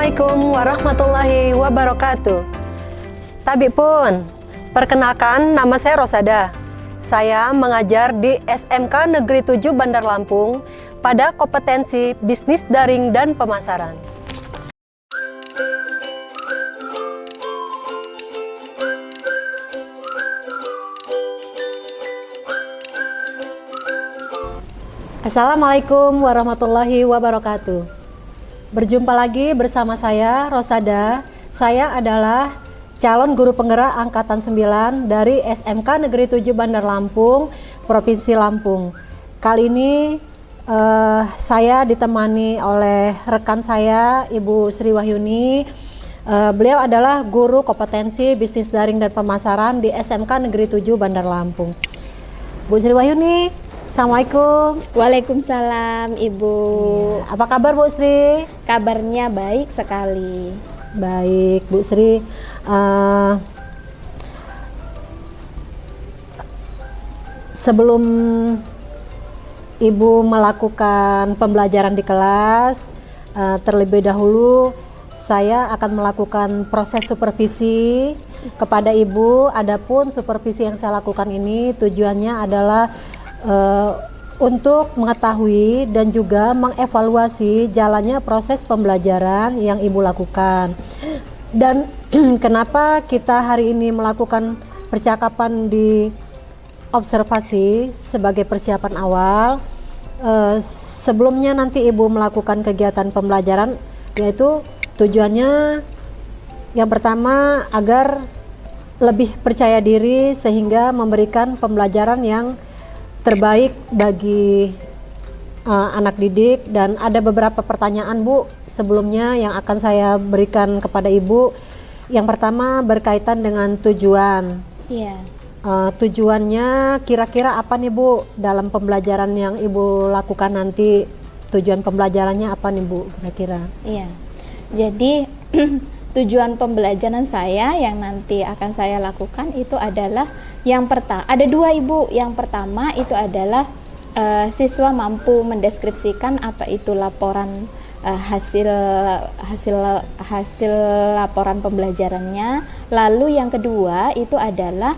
Assalamualaikum warahmatullahi wabarakatuh. Tabi pun, perkenalkan nama saya Rosada. Saya mengajar di SMK Negeri 7 Bandar Lampung pada kompetensi bisnis daring dan pemasaran. Assalamualaikum warahmatullahi wabarakatuh. Berjumpa lagi bersama saya, Rosada. Saya adalah calon guru penggerak Angkatan 9 dari SMK Negeri 7 Bandar Lampung, Provinsi Lampung. Kali ini saya ditemani oleh rekan saya, Ibu Sri Wahyuni. Beliau adalah guru kompetensi bisnis daring dan pemasaran di SMK Negeri 7 Bandar Lampung. Bu Sri Wahyuni, Assalamualaikum. Waalaikumsalam Ibu. Apa kabar Bu Sri? Kabarnya baik sekali. Baik Bu Sri. Sebelum Ibu melakukan pembelajaran di kelas, terlebih dahulu saya akan melakukan proses supervisi kepada Ibu. Adapun supervisi yang saya lakukan ini tujuannya adalah untuk mengetahui dan juga mengevaluasi jalannya proses pembelajaran yang Ibu lakukan. Dan kenapa kita hari ini melakukan percakapan di observasi sebagai persiapan awal, sebelumnya nanti Ibu melakukan kegiatan pembelajaran, yaitu tujuannya yang pertama agar lebih percaya diri sehingga memberikan pembelajaran yang terbaik bagi anak didik. Dan ada beberapa pertanyaan Bu sebelumnya yang akan saya berikan kepada Ibu. Yang pertama berkaitan dengan tujuan. Iya. Tujuannya kira-kira apa nih Bu dalam pembelajaran yang Ibu lakukan nanti? Tujuan pembelajarannya apa nih Bu kira-kira? Iya. Jadi tujuan pembelajaran saya yang nanti akan saya lakukan itu adalah ada dua Ibu. Yang pertama itu adalah siswa mampu mendeskripsikan apa itu laporan hasil laporan pembelajarannya. Lalu yang kedua itu adalah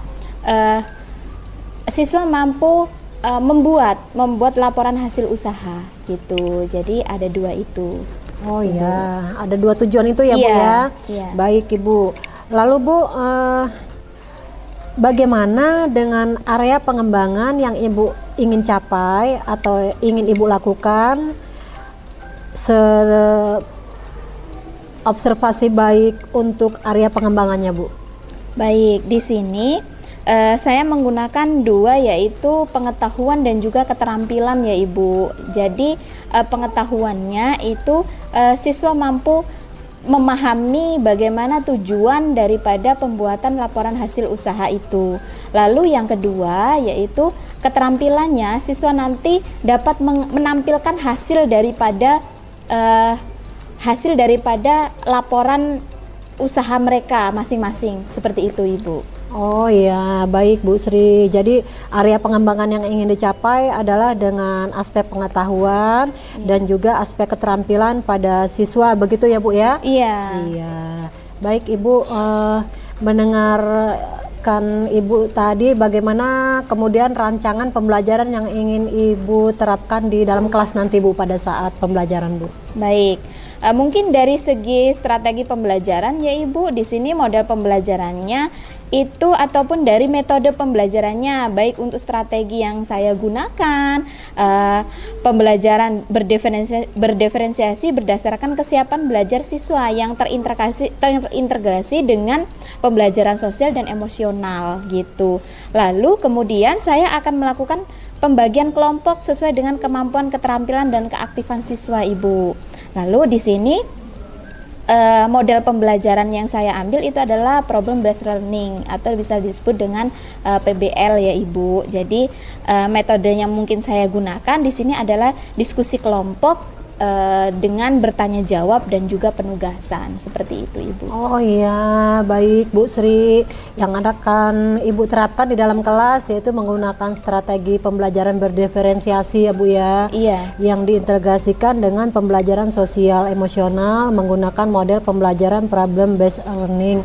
siswa mampu membuat laporan hasil usaha gitu. Jadi ada dua itu. Oh iya, ada dua tujuan itu ya Bu ya. Iya. Baik Ibu. Lalu Bu, bagaimana dengan area pengembangan yang Ibu ingin capai atau ingin Ibu lakukan? Observasi baik untuk area pengembangannya Bu. Baik, di sini saya menggunakan dua, yaitu pengetahuan dan juga keterampilan ya Ibu. Jadi pengetahuannya itu siswa mampu memahami bagaimana tujuan daripada pembuatan laporan hasil usaha itu. Lalu yang kedua yaitu keterampilannya, siswa nanti dapat menampilkan hasil daripada laporan usaha mereka masing-masing, seperti itu Ibu. Oh iya, baik Bu Sri. Jadi area pengembangan yang ingin dicapai adalah dengan aspek pengetahuan dan juga aspek keterampilan pada siswa, begitu ya Bu ya? Iya. Iya. Baik Ibu, mendengarkan Ibu tadi bagaimana kemudian rancangan pembelajaran yang ingin Ibu terapkan di dalam kelas nanti Bu pada saat pembelajaran Bu. Baik. Mungkin dari segi strategi pembelajaran ya Ibu, di sini model pembelajarannya itu ataupun dari metode pembelajarannya, baik untuk strategi yang saya gunakan, pembelajaran berdiferensiasi berdasarkan kesiapan belajar siswa yang terintegrasi dengan pembelajaran sosial dan emosional gitu. Lalu kemudian saya akan melakukan pembagian kelompok sesuai dengan kemampuan, keterampilan dan keaktifan siswa Ibu. Lalu di sini model pembelajaran yang saya ambil itu adalah problem based learning atau bisa disebut dengan PBL ya Ibu. Jadi metode yang mungkin saya gunakan di sini adalah diskusi kelompok dengan bertanya jawab dan juga penugasan seperti itu Ibu. Oh iya, baik Bu Sri. Yang akan Ibu terapkan di dalam kelas yaitu menggunakan strategi pembelajaran berdiferensiasi ya Bu ya. Iya. Yang diintegrasikan dengan pembelajaran sosial emosional menggunakan model pembelajaran problem based learning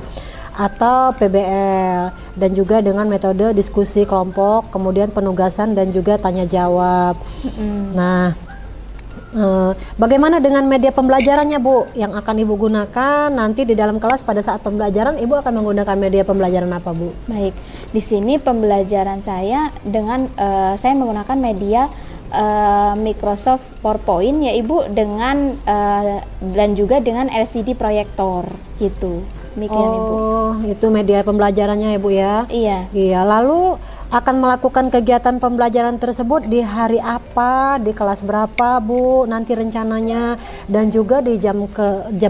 atau PBL, dan juga dengan metode diskusi kelompok, kemudian penugasan dan juga tanya jawab. Nah, bagaimana dengan media pembelajarannya Bu yang akan Ibu gunakan nanti di dalam kelas pada saat pembelajaran? Ibu akan menggunakan media pembelajaran apa Bu? Baik, di sini pembelajaran saya dengan saya menggunakan media Microsoft PowerPoint ya Ibu, dengan dan juga dengan LCD proyektor gitu. Demikian Ibu. Oh, itu media pembelajarannya ya Bu ya? Iya. Iya, lalu akan melakukan kegiatan pembelajaran tersebut di hari apa, di kelas berapa Bu nanti rencananya, dan juga di jam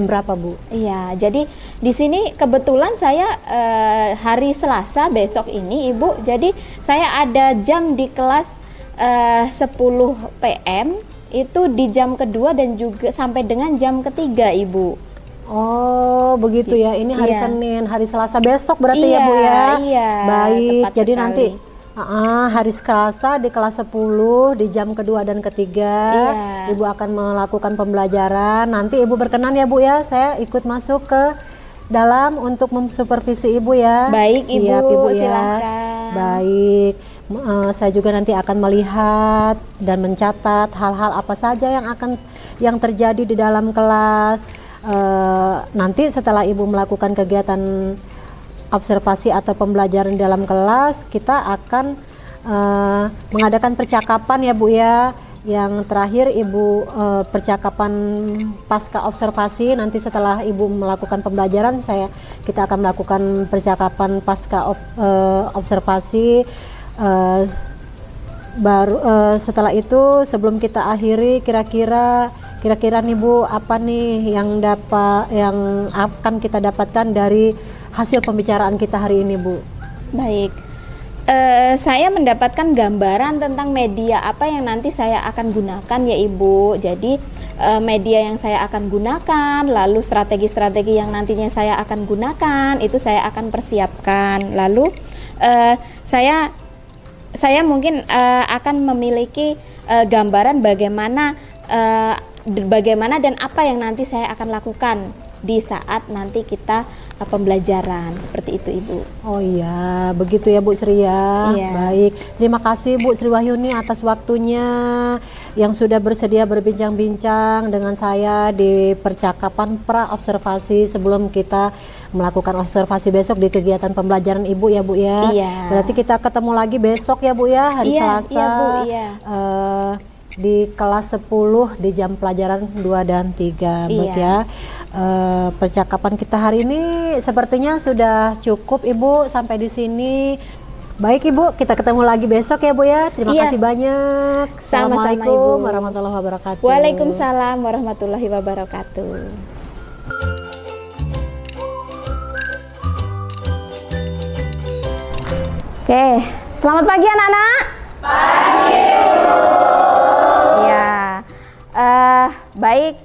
berapa Bu? Iya, jadi di sini kebetulan saya hari Selasa besok ini Ibu, jadi saya ada jam di kelas 10 PM itu di jam kedua dan juga sampai dengan jam ketiga Ibu. Oh begitu ya, ini hari Iya. Senin, hari Selasa besok berarti ya Iya, Bu ya? iya, Baik, tepat jadi sekali. nanti hari Selasa di kelas 10 di jam kedua dan ketiga Iya. Ibu akan melakukan pembelajaran. Nanti Ibu berkenan ya Bu ya, saya ikut masuk ke dalam untuk mensupervisi Ibu ya. Baik Siap, Ibu, ya. silakan. Baik, saya juga nanti akan melihat dan mencatat hal-hal apa saja yang terjadi di dalam kelas. Nanti setelah Ibu melakukan kegiatan observasi atau pembelajaran di dalam kelas, kita akan mengadakan percakapan ya Bu ya. Yang terakhir Ibu percakapan pasca observasi. Nanti setelah Ibu melakukan pembelajaran, kita akan melakukan percakapan pasca observasi. Setelah itu, sebelum kita akhiri, kira-kira nih Bu, apa nih yang akan kita dapatkan dari hasil pembicaraan kita hari ini Bu? Baik, saya mendapatkan gambaran tentang media apa yang nanti saya akan gunakan ya Ibu. Jadi media yang saya akan gunakan, lalu strategi-strategi yang nantinya saya akan gunakan, itu saya akan persiapkan. Lalu saya mungkin akan memiliki gambaran bagaimana dan apa yang nanti saya akan lakukan di saat nanti kita pembelajaran, seperti itu Ibu. Oh iya, begitu ya Bu Sri ya. Iya. Baik, terima kasih Bu Sri Wahyuni atas waktunya yang sudah bersedia berbincang-bincang dengan saya di percakapan pra-observasi sebelum kita melakukan observasi besok di kegiatan pembelajaran Ibu ya Bu ya. Iya. Berarti kita ketemu lagi besok ya Bu ya, hari Iya, Selasa. iya, Bu, iya. Di kelas 10 di jam pelajaran 2 dan 3 Iya. ya. Percakapan kita hari ini sepertinya sudah cukup Ibu, sampai di sini. Baik Ibu, kita ketemu lagi besok ya Bu ya. Terima Iya. kasih banyak. Sama-sama, Assalamualaikum Ibu. warahmatullahi wabarakatuh. Waalaikumsalam warahmatullahi wabarakatuh. Oke, selamat pagi anak-anak. Pagi. Ya, baik.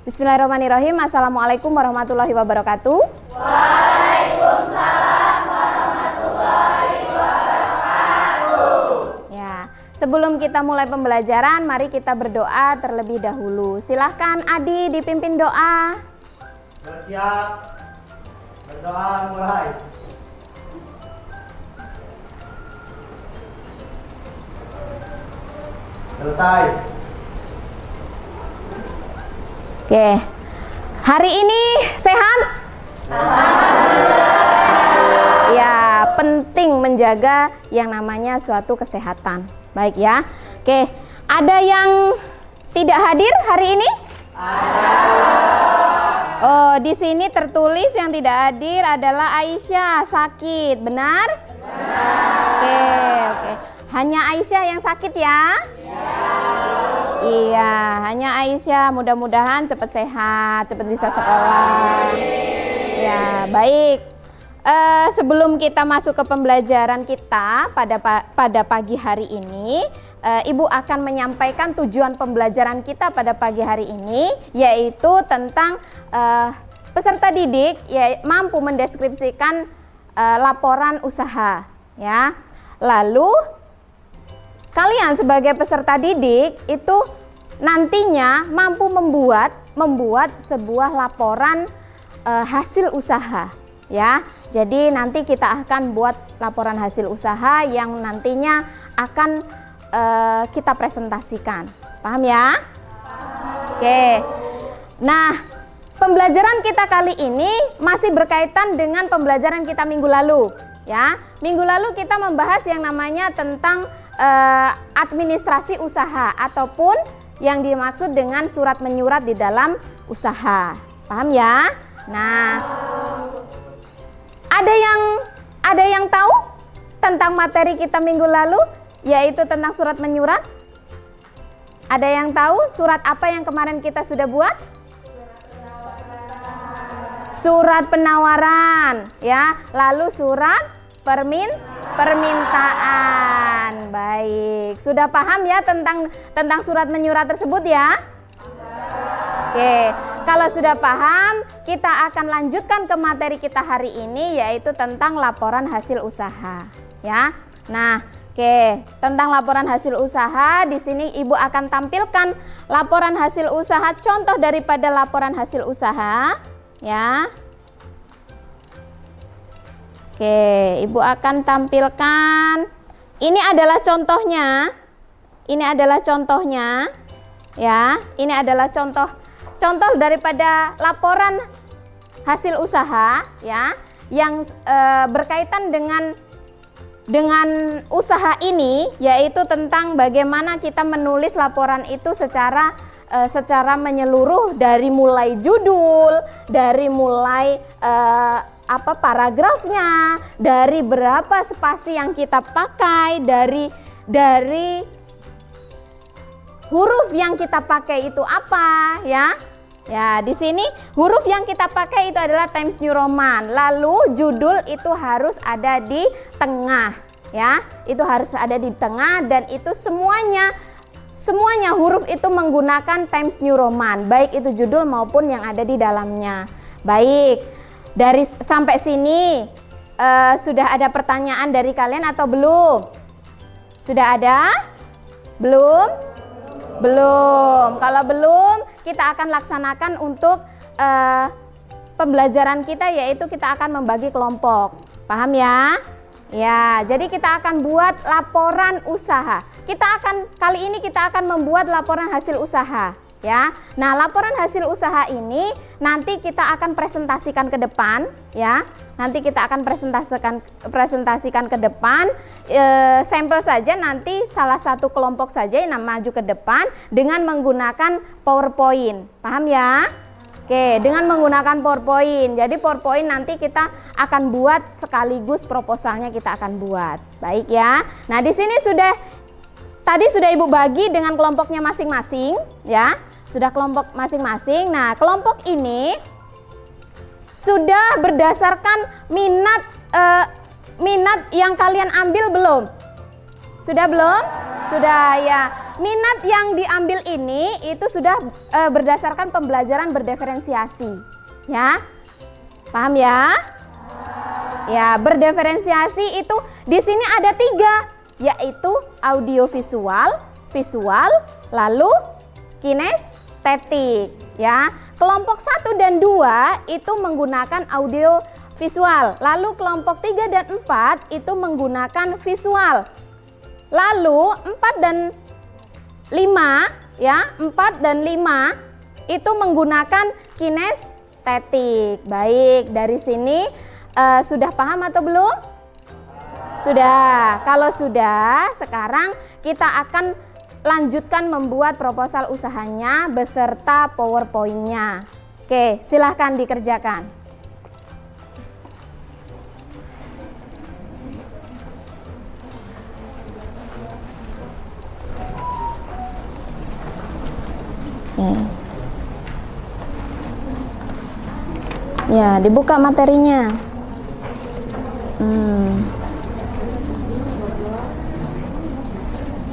Bismillahirrahmanirrahim. Assalamualaikum warahmatullahi wabarakatuh. Ya, sebelum kita mulai pembelajaran, mari kita berdoa terlebih dahulu. Silahkan Adi dipimpin doa. Bersiap, berdoa mulai. Selesai. Oke, hari ini sehat? Ya, penting menjaga yang namanya suatu kesehatan. Baik ya. Oke, ada yang tidak hadir hari ini? Oh, di sini tertulis yang tidak hadir adalah Aisyah, sakit, benar? Oke. Hanya Aisyah yang sakit ya? Iya, hanya Aisyah. Mudah-mudahan cepat sehat, cepat bisa sekolah. Ya, baik. Sebelum kita masuk ke pembelajaran kita pada pagi hari ini, Ibu akan menyampaikan tujuan pembelajaran kita pada pagi hari ini, yaitu tentang peserta didik ya mampu mendeskripsikan laporan usaha, ya. Lalu kalian sebagai peserta didik itu nantinya mampu membuat sebuah laporan hasil usaha, ya. Jadi nanti kita akan buat laporan hasil usaha yang nantinya akan kita presentasikan. Paham ya? Oke. Nah, pembelajaran kita kali ini masih berkaitan dengan pembelajaran kita minggu lalu, ya. Minggu lalu kita membahas yang namanya tentang administrasi usaha ataupun yang dimaksud dengan surat menyurat di dalam usaha. Paham ya? Nah, ada yang tahu tentang materi kita minggu lalu, yaitu tentang surat menyurat? Ada yang tahu surat apa yang kemarin kita sudah buat? Surat penawaran, ya. Lalu surat permintaan. Baik, sudah paham ya tentang surat menyurat tersebut ya? Oke, kalau sudah paham, kita akan lanjutkan ke materi kita hari ini, yaitu tentang laporan hasil usaha, ya. Nah, oke, tentang laporan hasil usaha, di sini Ibu akan tampilkan laporan hasil usaha, contoh daripada laporan hasil usaha, ya. Oke, Ibu akan tampilkan. Ini adalah contohnya. Ini adalah contohnya, ya. Ini adalah contoh daripada laporan hasil usaha, ya, yang berkaitan dengan usaha ini, yaitu tentang bagaimana kita menulis laporan itu secara menyeluruh, dari mulai judul, dari mulai paragrafnya, dari berapa spasi yang kita pakai, dari huruf yang kita pakai itu apa, ya. Ya, di sini huruf yang kita pakai itu adalah Times New Roman. Lalu judul itu harus ada di tengah, ya. Itu harus ada di tengah, dan itu semuanya huruf itu menggunakan Times New Roman, baik itu judul maupun yang ada di dalamnya. Baik, dari sampai sini sudah ada pertanyaan dari kalian atau belum? Sudah ada? Belum? Belum. Kalau belum, kita akan laksanakan untuk pembelajaran kita, yaitu kita akan membagi kelompok. Paham ya? Ya, jadi kita akan buat laporan usaha. Kali ini kita akan membuat laporan hasil usaha, ya. Nah, laporan hasil usaha ini nanti kita akan presentasikan ke depan, ya. Nanti kita akan presentasikan ke depan, sampel saja, nanti salah satu kelompok saja yang maju ke depan dengan menggunakan PowerPoint. Paham ya? Oke, dengan menggunakan PowerPoint. Jadi PowerPoint nanti kita akan buat sekaligus proposalnya kita akan buat. Baik ya. Nah, di sini tadi sudah Ibu bagi dengan kelompoknya masing-masing, ya. Sudah kelompok masing-masing. Nah, kelompok ini sudah berdasarkan minat yang kalian ambil belum? Sudah belum? Sudah ya. Minat yang diambil ini itu sudah berdasarkan pembelajaran berdiferensiasi, ya. Paham ya? Ya, berdiferensiasi itu di sini ada 3, yaitu audiovisual, visual, lalu kinestetik, ya. Kelompok 1 dan 2 itu menggunakan audio visual, lalu kelompok 3 dan 4 itu menggunakan visual. Lalu 4 dan 5, ya, 4 dan 5 itu menggunakan kinestetik. Baik, dari sini sudah paham atau belum? Sudah. Kalau sudah, sekarang kita akan lanjutkan membuat proposal usahanya beserta PowerPoint-nya. Oke, silahkan dikerjakan. Ya, dibuka materinya.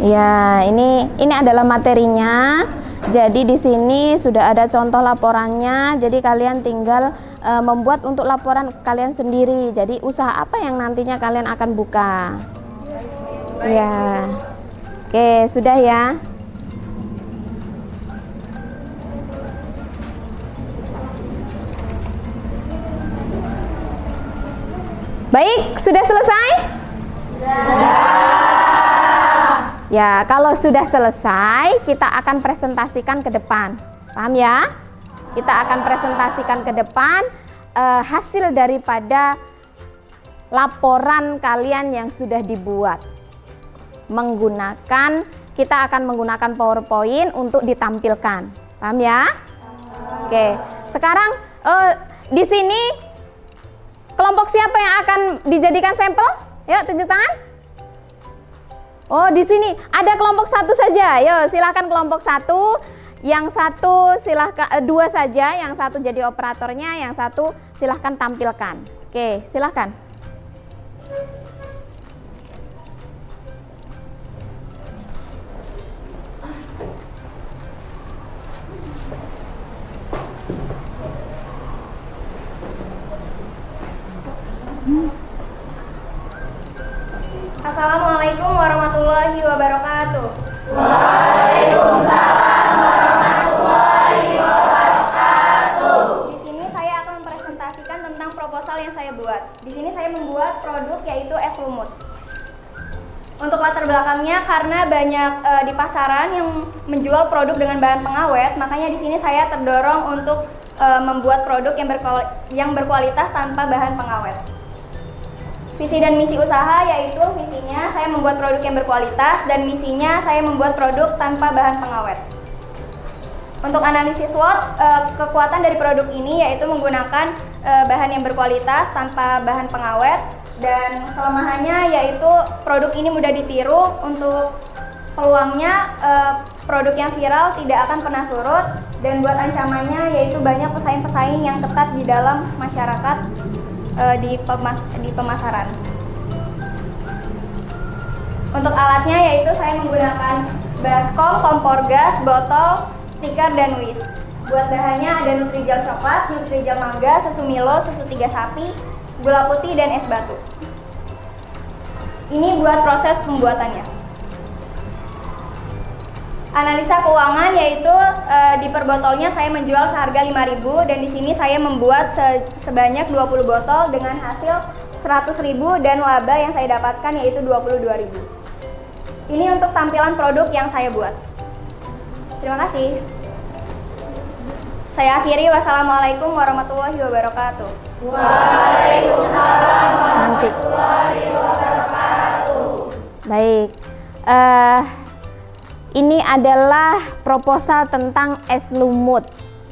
Ya, ini adalah materinya. Jadi di sini sudah ada contoh laporannya. Jadi kalian tinggal membuat untuk laporan kalian sendiri. Jadi usaha apa yang nantinya kalian akan buka? Ya. Oke, sudah ya. Baik, sudah selesai? Ya, kalau sudah selesai, kita akan presentasikan ke depan. Paham ya? Kita akan presentasikan ke depan hasil daripada laporan kalian yang sudah dibuat. Kita akan menggunakan PowerPoint untuk ditampilkan. Paham ya? Oke, sekarang di sini kelompok siapa yang akan dijadikan sampel? Yuk, tunjuk tangan. Oh, di sini ada kelompok satu saja. Yo, silahkan kelompok satu. Yang satu silahkan dua saja. Yang satu jadi operatornya. Yang satu silahkan tampilkan. Oke, silahkan. Assalamualaikum warahmatullahi wabarakatuh. Waalaikumsalam warahmatullahi wabarakatuh. Di sini saya akan mempresentasikan tentang proposal yang saya buat. Di sini saya membuat produk yaitu es lumut. Untuk latar belakangnya, karena banyak di pasaran yang menjual produk dengan bahan pengawet, makanya di sini saya terdorong untuk membuat produk yang berkualitas tanpa bahan pengawet. Visi dan misi usaha yaitu visinya saya membuat produk yang berkualitas dan misinya saya membuat produk tanpa bahan pengawet. Untuk analisis SWOT, kekuatan dari produk ini yaitu menggunakan bahan yang berkualitas tanpa bahan pengawet, dan kelemahannya yaitu produk ini mudah ditiru. Untuk peluangnya, produk yang viral tidak akan pernah surut, dan buat ancamannya yaitu banyak pesaing-pesaing yang ketat di dalam masyarakat di pemasaran. Untuk alatnya yaitu saya menggunakan baskom, kompor gas, botol, stiker, dan whisk. Buat bahannya ada Nutrijel coklat, Nutrijel mangga, susu Milo, susu 3 sapi, gula putih, dan es batu. Ini buat proses pembuatannya. Analisa keuangan yaitu di per botolnya saya menjual seharga 5.000, dan di sini saya membuat sebanyak 20 botol dengan hasil 100.000 dan laba yang saya dapatkan yaitu 22.000. Ini untuk tampilan produk yang saya buat. Terima kasih. Saya akhiri, wassalamualaikum warahmatullahi wabarakatuh. Waalaikumsalam Nanti. warahmatullahi wabarakatuh. Baik. Ini adalah proposal tentang es lumut.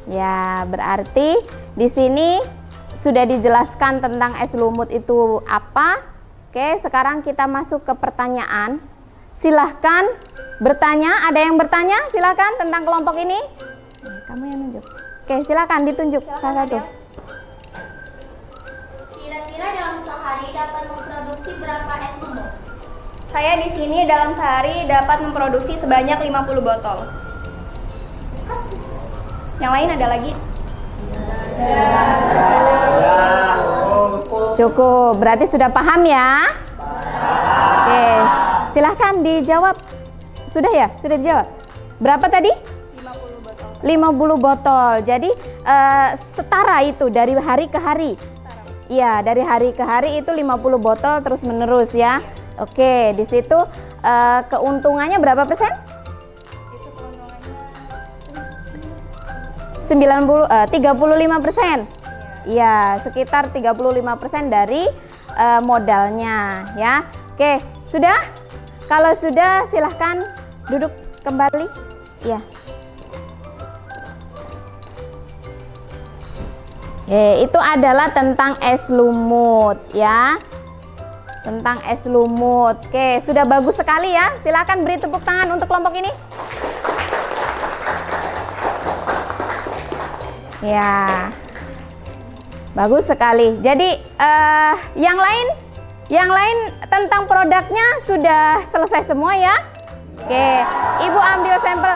Ya, berarti di sini sudah dijelaskan tentang es lumut itu apa. Oke, sekarang kita masuk ke pertanyaan. Silahkan bertanya. Ada yang bertanya? Silahkan tentang kelompok ini. Kamu yang nunjuk. Oke, silahkan ditunjuk salah satu. Kira-kira dalam sehari dapat memproduksi berapa es lumut? Saya di sini dalam sehari dapat memproduksi sebanyak 50 botol. Yang lain ada lagi? Cukup, berarti sudah paham ya? Oke, silahkan dijawab. Sudah ya? Sudah dijawab? Berapa tadi? 50 botol. 50 botol. Jadi setara itu dari hari ke hari. Iya, dari hari ke hari itu 50 botol terus menerus ya. Oke, di situ keuntungannya berapa persen? Itu keuntungannya 35%. Iya, sekitar 35% dari modalnya ya. Oke, sudah? Kalau sudah silahkan duduk kembali. Ya. Itu adalah tentang es lumut ya. Tentang es lumut. Oke, sudah bagus sekali ya. Silakan beri tepuk tangan untuk kelompok ini. Ya. Bagus sekali. Jadi yang lain tentang produknya sudah selesai semua ya? Oke, Ibu ambil sampel.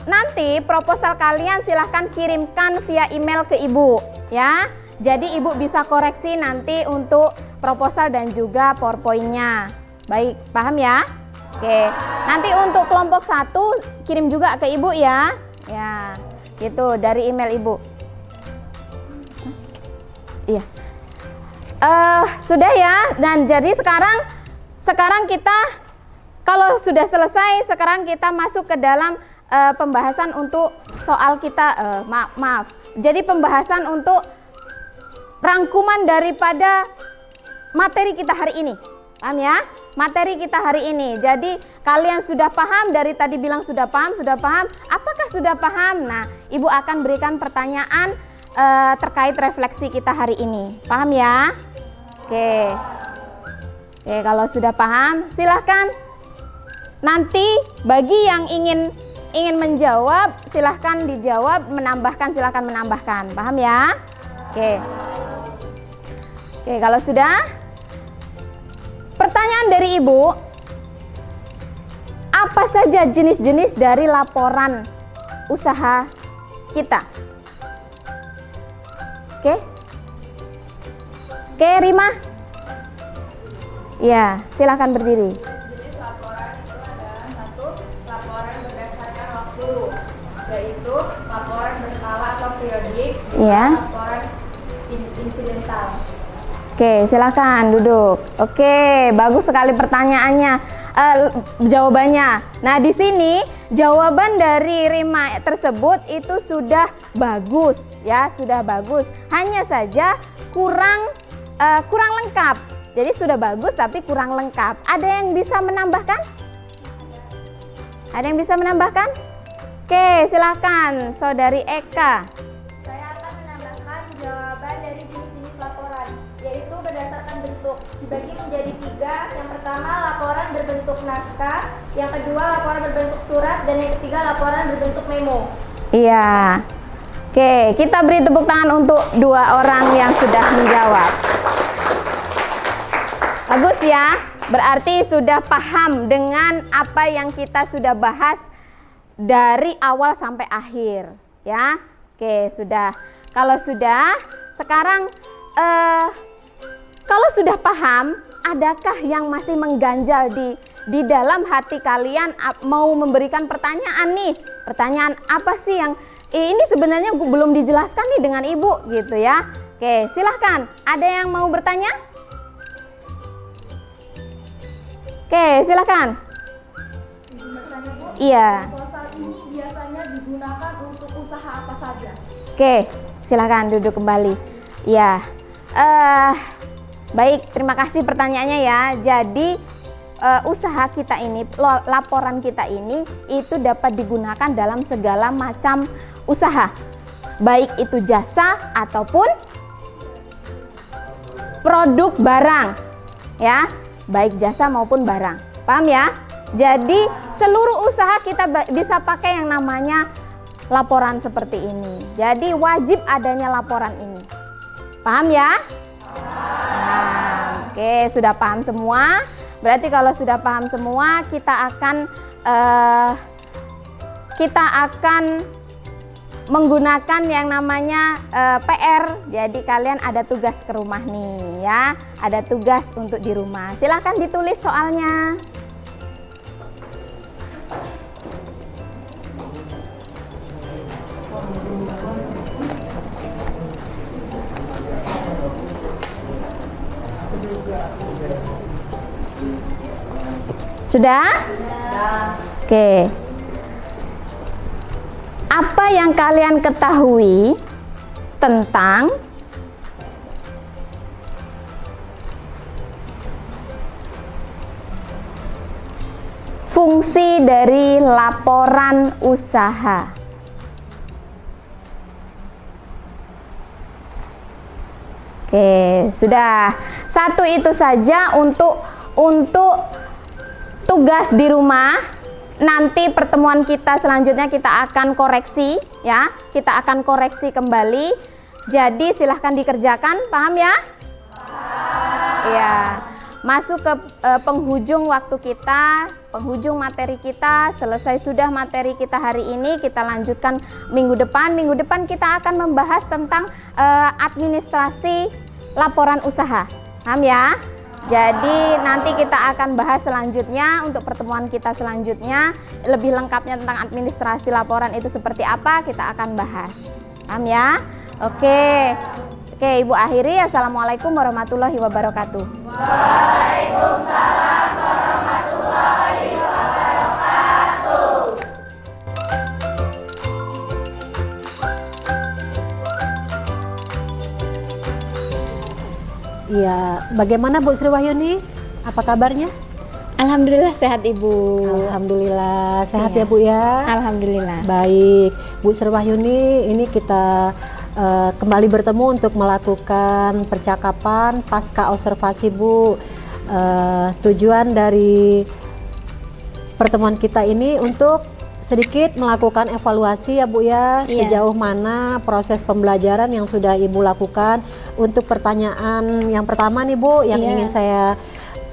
Nanti proposal kalian silahkan kirimkan via email ke Ibu ya. Jadi Ibu bisa koreksi nanti untuk proposal dan juga PowerPoint-nya. Baik, paham ya? Oke, nanti untuk kelompok 1 kirim juga ke Ibu ya. Ya, gitu dari email Ibu. Iya. Sudah ya. Dan jadi sekarang kita kalau sudah selesai, sekarang kita masuk ke dalam pembahasan untuk soal kita. Maaf. Jadi pembahasan untuk rangkuman daripada materi kita hari ini. Paham ya? Materi kita hari ini. Jadi kalian sudah paham, dari tadi bilang sudah paham. Apakah sudah paham? Nah, Ibu akan berikan pertanyaan terkait refleksi kita hari ini. Paham ya? Oke, kalau sudah paham, silahkan. Nanti bagi yang ingin menjawab, silahkan dijawab. Menambahkan, silahkan menambahkan. Paham ya? Oke, kalau sudah. Pertanyaan dari Ibu, apa saja jenis-jenis dari laporan usaha kita? Oke, Rima? Ya, silakan berdiri. Jenis laporan itu adalah satu, laporan berdasarkan waktu, yaitu laporan berkala atau periodik, Iya. laporan insidental. Oke, silakan duduk. Oke, bagus sekali pertanyaannya, jawabannya. Nah, di sini jawaban dari Rima tersebut itu sudah bagus, ya, sudah bagus. Hanya saja kurang lengkap. Jadi sudah bagus tapi kurang lengkap. Ada yang bisa menambahkan? Ada yang bisa menambahkan? Oke, silakan, Saudari Eka. Saya akan menambahkan jawaban dari jenis-jenis laporan, yaitu berdasarkan bentuk. Dibagi menjadi 3. Yang pertama, laporan berbentuk naskah. Yang kedua, laporan berbentuk surat. Dan yang ketiga, laporan berbentuk memo. Iya. Oke, kita beri tepuk tangan untuk 2 orang yang sudah menjawab. Bagus ya, berarti sudah paham dengan apa yang kita sudah bahas dari awal sampai akhir, ya. Oke, sudah. Kalau sudah, sekarang kalau sudah paham, adakah yang masih mengganjal di dalam hati kalian mau memberikan pertanyaan nih? Pertanyaan apa sih yang ini sebenarnya belum dijelaskan nih dengan Ibu gitu ya. Oke, silahkan. Ada yang mau bertanya? Oke, silahkan. Iya. Proposal ini biasanya digunakan untuk usaha apa saja? Oke, silahkan duduk kembali. Ya, baik, terima kasih pertanyaannya ya. Jadi usaha kita ini, laporan kita ini itu dapat digunakan dalam segala macam usaha, baik itu jasa ataupun produk barang, ya, baik jasa maupun barang. Paham ya? Jadi seluruh usaha kita bisa pakai yang namanya laporan seperti ini. Jadi wajib adanya laporan ini. Paham ya? Nah, oke, sudah paham semua. Berarti kalau sudah paham semua, kita akan menggunakan yang namanya PR. Jadi kalian ada tugas ke rumah nih ya. Ada tugas untuk di rumah. Silahkan ditulis soalnya. Sudah? Oke. Apa yang kalian ketahui tentang fungsi dari laporan usaha? Oke, sudah. Satu itu saja untuk tugas di rumah. Nanti pertemuan kita selanjutnya kita akan koreksi ya. Kita akan koreksi kembali. Jadi silahkan dikerjakan, paham ya? Iya. Masuk ke penghujung waktu kita, penghujung materi kita. Selesai sudah materi kita hari ini, kita lanjutkan minggu depan. Minggu depan kita akan membahas tentang administrasi laporan usaha. Paham ya? Jadi nanti kita akan bahas selanjutnya, untuk pertemuan kita selanjutnya lebih lengkapnya tentang administrasi laporan itu seperti apa, kita akan bahas. Paham ya? Oke. Oke, Ibu akhiri. Assalamualaikum warahmatullahi wabarakatuh. Waalaikumsalam warahmatullahi wabarakatuh. Iya, bagaimana Bu Sri Wahyuni? Apa kabarnya? Alhamdulillah sehat Ibu. Alhamdulillah sehat Iya. ya Bu ya. Alhamdulillah. Baik, Bu Sri Wahyuni, ini kita kembali bertemu untuk melakukan percakapan pasca observasi Bu. Tujuan dari pertemuan kita ini untuk sedikit melakukan evaluasi ya Bu ya, Iya. sejauh mana proses pembelajaran yang sudah Ibu lakukan. Untuk pertanyaan yang pertama nih Bu, yang Iya. ingin saya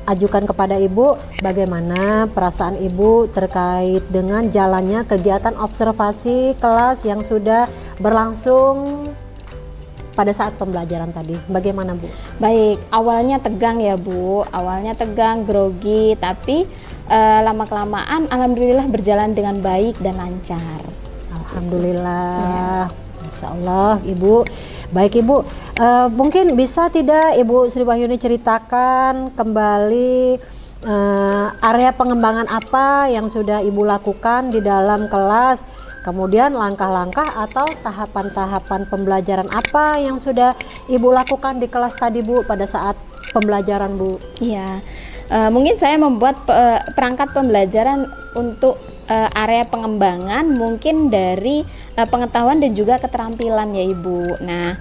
ajukan kepada Ibu, bagaimana perasaan Ibu terkait dengan jalannya kegiatan observasi kelas yang sudah berlangsung pada saat pembelajaran tadi? Bagaimana Bu? Baik, awalnya tegang ya Bu, awalnya tegang, grogi, tapi lama-kelamaan alhamdulillah berjalan dengan baik dan lancar. Alhamdulillah, Masya Allah Ibu. Baik Ibu, mungkin bisa tidak Ibu Sri Wahyuni ceritakan kembali area pengembangan apa yang sudah Ibu lakukan di dalam kelas, kemudian langkah-langkah atau tahapan-tahapan pembelajaran apa yang sudah Ibu lakukan di kelas tadi Bu pada saat pembelajaran Bu? Iya, mungkin saya membuat perangkat pembelajaran untuk area pengembangan mungkin dari pengetahuan dan juga keterampilan ya Ibu. Nah,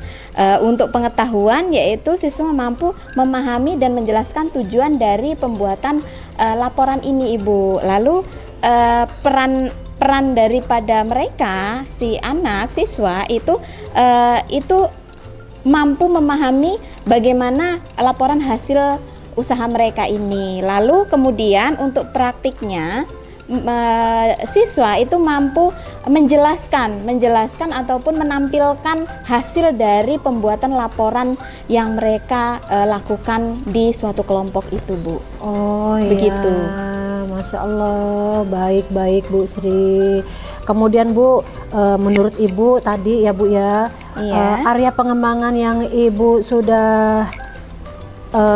untuk pengetahuan yaitu siswa mampu memahami dan menjelaskan tujuan dari pembuatan laporan ini Ibu. Lalu peran daripada mereka, si anak siswa itu mampu memahami bagaimana laporan hasil usaha mereka ini. Lalu kemudian untuk praktiknya siswa itu mampu menjelaskan ataupun menampilkan hasil dari pembuatan laporan yang mereka lakukan di suatu kelompok itu Bu. Oh Begitu. iya, Masya Allah, baik-baik Bu Sri. Kemudian Bu, menurut Ibu tadi ya Bu ya, Iya. area pengembangan yang Ibu sudah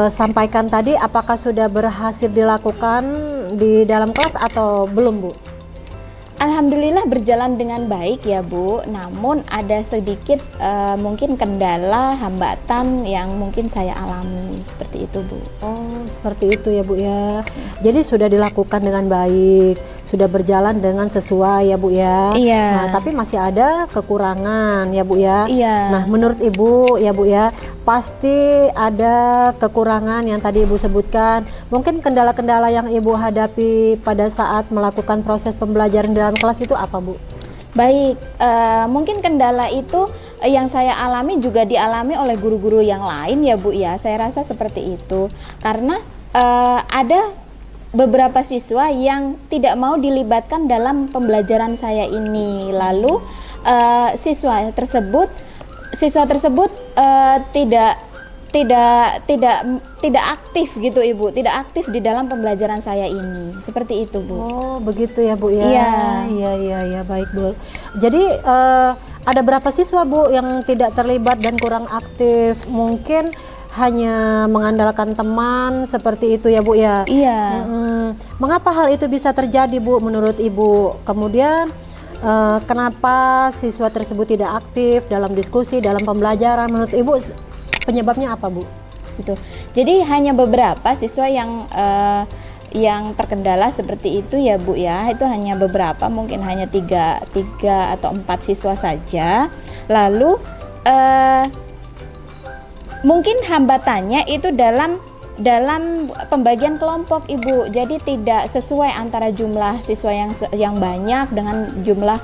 sampaikan tadi, apakah sudah berhasil dilakukan di dalam kelas atau belum Bu? Alhamdulillah berjalan dengan baik ya Bu, namun ada sedikit mungkin kendala, hambatan yang mungkin saya alami seperti itu Bu. Oh seperti itu ya Bu ya. Jadi sudah dilakukan dengan baik, sudah berjalan dengan sesuai ya Bu ya. Iya. Nah, tapi masih ada kekurangan ya Bu ya. Iya. Nah menurut Ibu ya Bu ya, pasti ada kekurangan yang tadi Ibu sebutkan. Mungkin kendala-kendala yang Ibu hadapi pada saat melakukan proses pembelajaran dalam kelas itu apa Bu? Baik, mungkin kendala itu yang saya alami juga dialami oleh guru-guru yang lain ya Bu ya. Saya rasa seperti itu karena ada beberapa siswa yang tidak mau dilibatkan dalam pembelajaran saya ini. Lalu siswa tersebut tidak aktif gitu Ibu, tidak aktif di dalam pembelajaran saya ini. Seperti itu Bu. Oh begitu ya Bu ya. Iya. Iya baik Bu. Jadi ada berapa siswa Bu yang tidak terlibat dan kurang aktif? Mungkin hanya mengandalkan teman seperti itu ya Bu ya. Iya. Mengapa hal itu bisa terjadi Bu menurut Ibu? Kemudian kenapa siswa tersebut tidak aktif dalam diskusi, dalam pembelajaran? Menurut Ibu penyebabnya apa Bu? Gitu. Jadi hanya beberapa siswa yang terkendala seperti itu ya Bu ya. Itu hanya beberapa, mungkin hanya tiga atau 4 siswa saja. Lalu mungkin hambatannya itu dalam pembagian kelompok Ibu. Jadi tidak sesuai antara jumlah siswa yang banyak dengan jumlah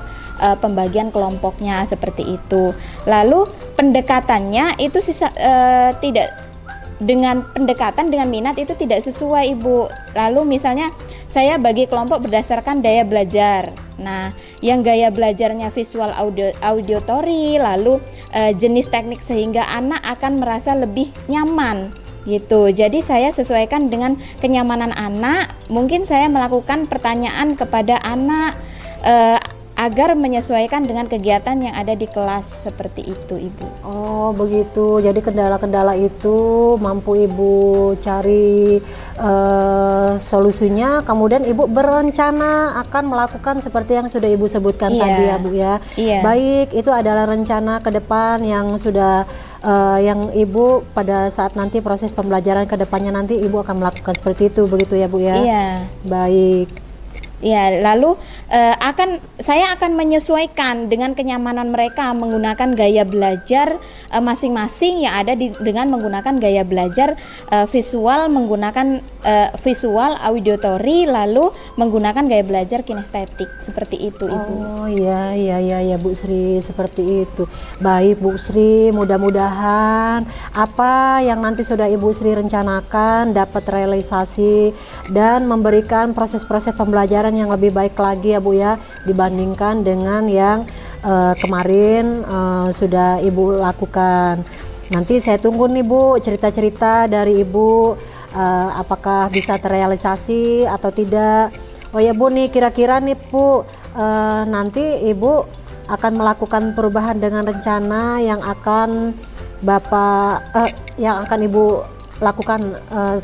pembagian kelompoknya seperti itu. Lalu pendekatannya itu tidak dengan pendekatan dengan minat itu tidak sesuai Ibu. Lalu misalnya saya bagi kelompok berdasarkan daya belajar. Nah, yang gaya belajarnya visual auditory, lalu jenis teknik sehingga anak akan merasa lebih nyaman gitu. Jadi saya sesuaikan dengan kenyamanan anak. Mungkin saya melakukan pertanyaan kepada anak agar menyesuaikan dengan kegiatan yang ada di kelas, seperti itu, Ibu. Oh begitu, jadi kendala-kendala itu mampu Ibu cari solusinya, kemudian Ibu berencana akan melakukan seperti yang sudah Ibu sebutkan tadi ya Bu ya. Baik, itu adalah rencana ke depan yang sudah yang Ibu pada saat nanti proses pembelajaran ke depannya nanti Ibu akan melakukan seperti itu, begitu ya Bu ya? Iya. Baik. Ya, lalu saya akan menyesuaikan dengan kenyamanan mereka menggunakan gaya belajar masing-masing yang ada dengan menggunakan gaya belajar visual, menggunakan visual auditory, lalu menggunakan gaya belajar kinestetik, seperti itu, Ibu. Oh iya Bu Sri, seperti itu. Baik Bu Sri, mudah-mudahan apa yang nanti sudah Ibu Sri rencanakan dapat realisasi dan memberikan proses-proses pembelajaran yang lebih baik lagi ya Bu ya, dibandingkan dengan yang kemarin sudah Ibu lakukan. Nanti saya tunggu nih Bu cerita-cerita dari Ibu, apakah bisa terrealisasi atau tidak. Oh ya Bu, nih kira-kira nih Bu, nanti Ibu akan melakukan perubahan dengan rencana yang akan yang akan Ibu lakukan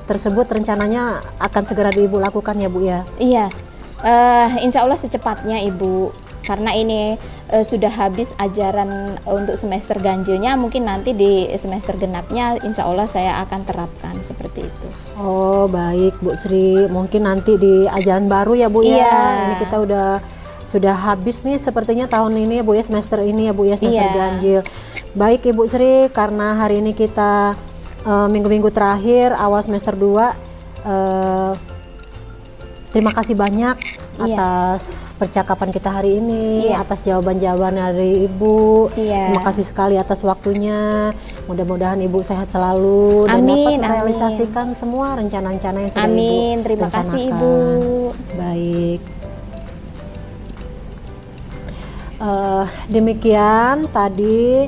tersebut, rencananya akan segera Ibu lakukan ya Bu ya? Iya. Insya Allah secepatnya Ibu, karena ini sudah habis ajaran untuk semester ganjilnya, mungkin nanti di semester genapnya insya Allah saya akan terapkan seperti itu. Oh baik Bu Sri, mungkin nanti di ajaran baru ya Bu ya. Ini kita sudah habis nih sepertinya tahun ini ya Bu ya, semester ini ya Bu ya, semester ganjil. Baik Ibu Sri, karena hari ini kita minggu-minggu terakhir awal semester 2, terima kasih banyak atas percakapan kita hari ini, atas jawaban-jawaban dari Ibu. Terima kasih sekali atas waktunya. Mudah-mudahan Ibu sehat selalu dan dapat merealisasikan semua rencana-rencana yang sudah Ibu rencanakan. Terima kasih Ibu. Baik. Demikian tadi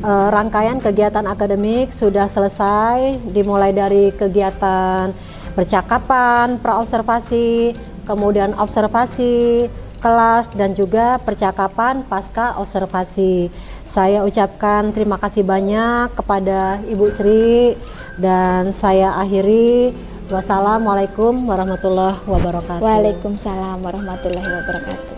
rangkaian kegiatan akademik sudah selesai, dimulai dari kegiatan percakapan, praobservasi, kemudian observasi kelas, dan juga percakapan pasca observasi. Saya ucapkan terima kasih banyak kepada Ibu Sri dan saya akhiri. Wassalamualaikum warahmatullahi wabarakatuh. Waalaikumsalam warahmatullahi wabarakatuh.